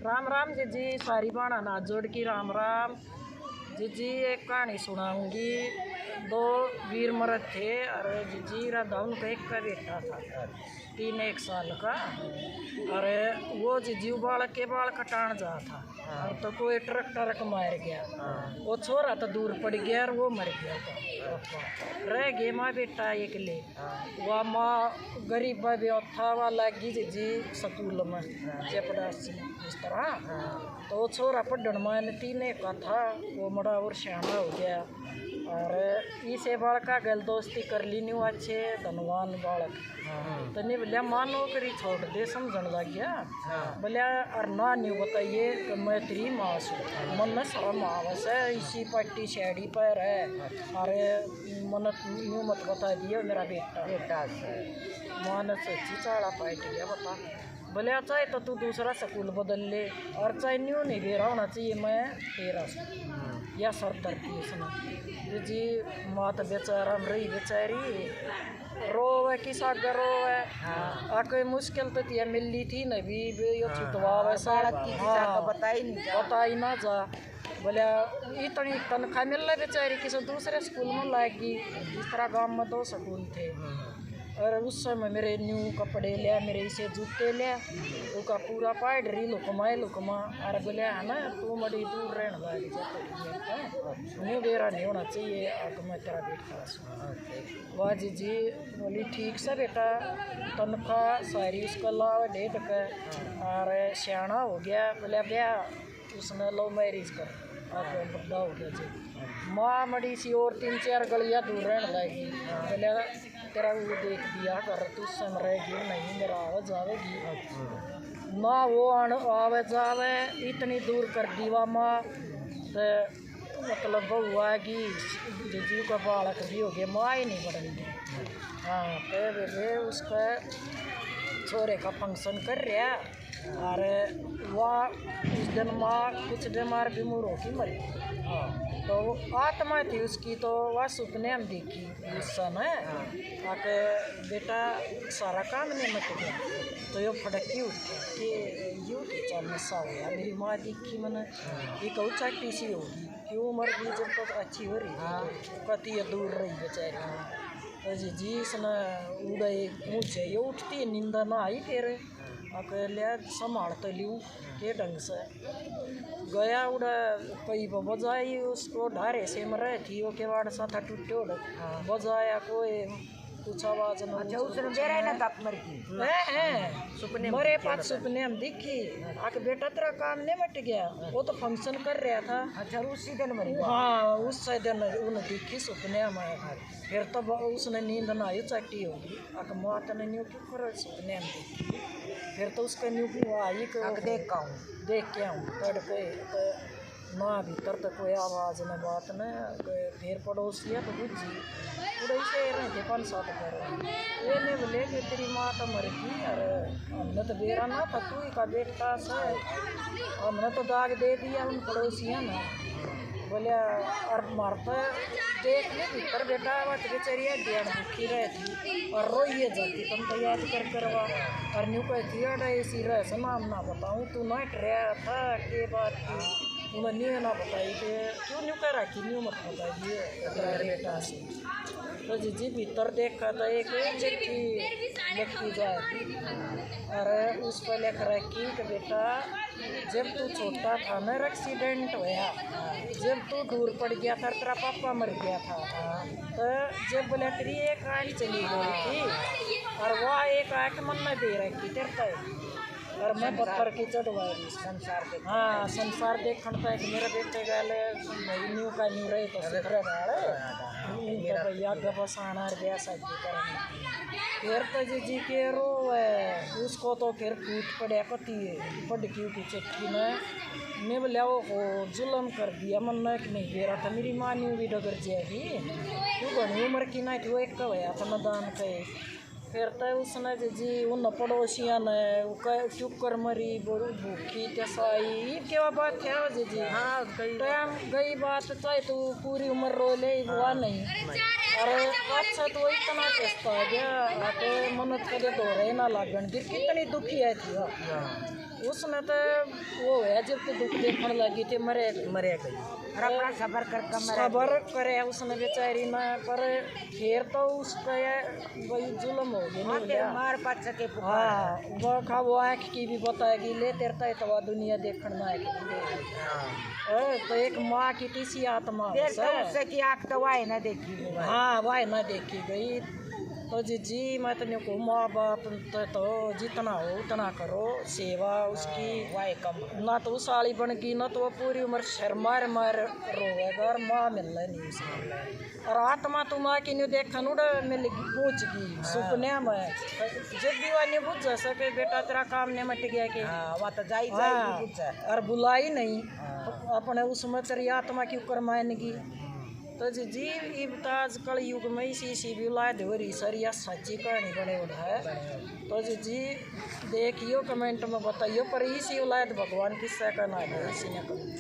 राम राम जी जी, सारी बाणा ना जोड़ की राम राम जी जी। एक कहानी सुनाऊंगी। दो वीर मर्द थे और जी जी राधा उनका एक का बेटा था 3-1 साल का। और वो जीजू बाल के बाल कटान जा था और तो कोई ट्रक मार गया। वो छोरा तो दूर पड़ गया और वो मर गया था। रह गए माँ बेटा एक ले। वह माँ गरीब था, वह लगी जी स्कूल में चपड़ासी इस तरह। तो वो छोरा पढ़न में 3 का था, वो बड़ा और सियाना हो गया। और इसे बालका गल दोस्ती कर ली नहीं, अच्छे धनवान बालक। तो नहीं बोलिया माँ नौकरी छोड़ दे, समझने लग गया। बोलिया और ना नहीं बताइए कि मैं तेरी माँ से मन में शर्म आवस है, इसी पट्टी शेड़ी पर है। अरे मन यूँ मत बता दिए मेरा बेटा माँ ने सोची चाड़ा पाइट गया बता। बोले चाहे तो तू दूसरा स्कूल बदल ले और चाहे न्यू नहीं बेरा होना चाहिए मैं तेरा या सरदर की उसने जी। माँ तो बेचारा रही बेचारी रोवे कि सागर रोवे। आके मुश्किल तो तिया मिली थी न भी यो छुटवा वैसा बता ही ना जा। बोले इतनी तनख्वाह मिल रही बेचारी किसी दूसरे स्कूल में लाएगी। इस तरह गाँव में 2 स्कूल थे। और उस समय मेरे न्यू कपड़े लिया, मेरे इसे जूते लिया, उसका पूरा पाइड री लुकमा। अरे बोले है ना तू बड़ी दूर रहने वाली न्यू बेरा नहीं होना चाहिए। आगे मैं तेरा बेटा वाह जी बोली ठीक से बेटा, तनख्वाह सारी उसका लाव 1.5 का और सियाना हो गया। बोले ब्याह उसने लव मैरिज कर आगे बड़ा हो गया जी। माँ मड़ी सी और 3-4 गलियाँ दूर रहने लगी। बोले तेरा वो देख दिया कर, तू सुन रहेगी नहीं मेरा आवाज आवेगी ना वो आवे जावे इतनी दूर कर दीवा माँ। तो मतलब हुआ कि जीजू का बालक भी हो गया, माँ ही नहीं बढ़ेगी। हाँ तो उसका छोरे का फंक्शन कर रहा और वह उस दिन माँ कुछ बीमार हो की मरी। तो आत्मा थी उसकी, तो वह सपने हम देखी उस समय आके बेटा सारा काम नहीं मत गया। तो ये फटकी उठी कि यूँ चल नशा हो गया। मेरी माँ देखी मैंने ये कहूँ चाटी सी होगी क्यों मर गई जब तक अच्छी हो रही कती दूर रही बेचारी। तो जी इसने उड़े मुझे ये उठती नींदा ना आई फिर अकेले संभाल तो लूँ के ढंग से गया उड़ा कई बजाई उसको ढारे से मरे थी। वो के बाद साथा टूटे उड़ बजाया कोई कुछ आवाज न। अच्छा उसने बेरा ना तप मर की सुपने मरे 5 सुपने हम दिखी आके बेटा तेरा काम नहीं मट गया। वो तो फंक्शन कर रहा था। अच्छा उसी दिन मरी। हाँ उस दिन उन्हें दिखी सुपने में। फिर तब उसने नींद ना आई चाटी होगी आके मात ने न्यू क्यों कर सुपने में देखी। फिर तो उसका न्यू आई देख के आऊँ तड़के तो ना भीतर तो कोई आवाज़ न बात न। फिर पड़ोसी है तो बुझी उड़े से रहे थे 5-7 घर। ये नहीं बोले कि तेरी माँ तो मर गई। अरे हमने तो बेरा ना था तू ही का बेटा से, हमने तो दाग दे दिया उन पड़ोसियों ने। बोले और मारता देख ले भीतर बेटा वट बेचारी डेढ़ भूखी रही थी और रोइए जाती तुम तो याद कर करवा। और न्यू कहती है ऐसी रह से नाम ना बताऊँ तू ना रहा था के बात की उन्हें न्यू ना बताई कि क्यों न्यू कह रहा कि न्यू मत बताइए बेटा से। तो जी भीतर देखा तो एक चिट्ठी लिखी जाती और उस पर लिख रखी कि बेटा जब तू छोटा था ना एक्सीडेंट हुआ, जब तू दूर पड़ गया था तेरा पापा मर गया था। तो जब बोले तेरी एक आँख चली गई थी और वह एक आँख मन में दे रखी तेरे और मैं पत्थर की चढ़वाई संसार के। हाँ संसार देखने तक मेरे बेटे गए न्यू का न्यू रहे तो भैया गसाना गया शादी करने। फिर तो जी के रो उसको तो फिर फूट पड़ा पति पड़की की चिट्ठी में मैं बोले हो जुल्म कर दिया मन कि नहीं दे रहा था। मेरी माँ न्यू भी डगर जाएगी क्यों घनी उम्र की ना थी वो एक होया था मैदान के। फिर तो उसने जी उन पड़ोसिया ने चुकर मरी भूखी तसाई क्या बात है जी। हाँ टाइम गई बात चाहे तो पूरी उम्र रो ले हुआ नहीं। अरे अच्छा तो इतना चस्ता गया आके मन्नत करे दो रहे ना लागन फिर कितनी दुखी है थी। उसने तो वो है जब तो दुख देखने लगी थी मरे गई और अपना सबर कर सबर करे उसने बेचारी ना, पर फिर तो उसका वही जुल्म हो गया मार पा सके। हाँ वो आँख की भी बताएगी ले तेरता तो दुनिया देखने में तो एक माँ की तीसरी आत्मा उससे की आँख तो वाह ना देखी। हाँ वाह ना देखी गई। तो जी मैं तो को माँ बाप तो जितना हो उतना करो सेवा उसकी, वाह कम ना तो साली बन गई ना तो वो पूरी उम्र शर मार रोएगा और माँ मिलना नहीं उसे। और आत्मा तो माँ की नहीं देखन उड़ मिल पूछ गई सुपने में जब भी वह नहीं बुझ सके बेटा तेरा काम ने मट गया कि वह तो जाई और बुलाई नहीं अपने उसमें तेरी आत्मा की ऊपर मायनगी। तो जी इब आजकल युग में इसी भी औलाद हो रही सर, या सच्ची कहानी बने उड़ा है। तो जी देखियो कमेंट में बताइयो, पर इसी औलाद भगवान किस्सा का नाम है इसी ने कमेंट।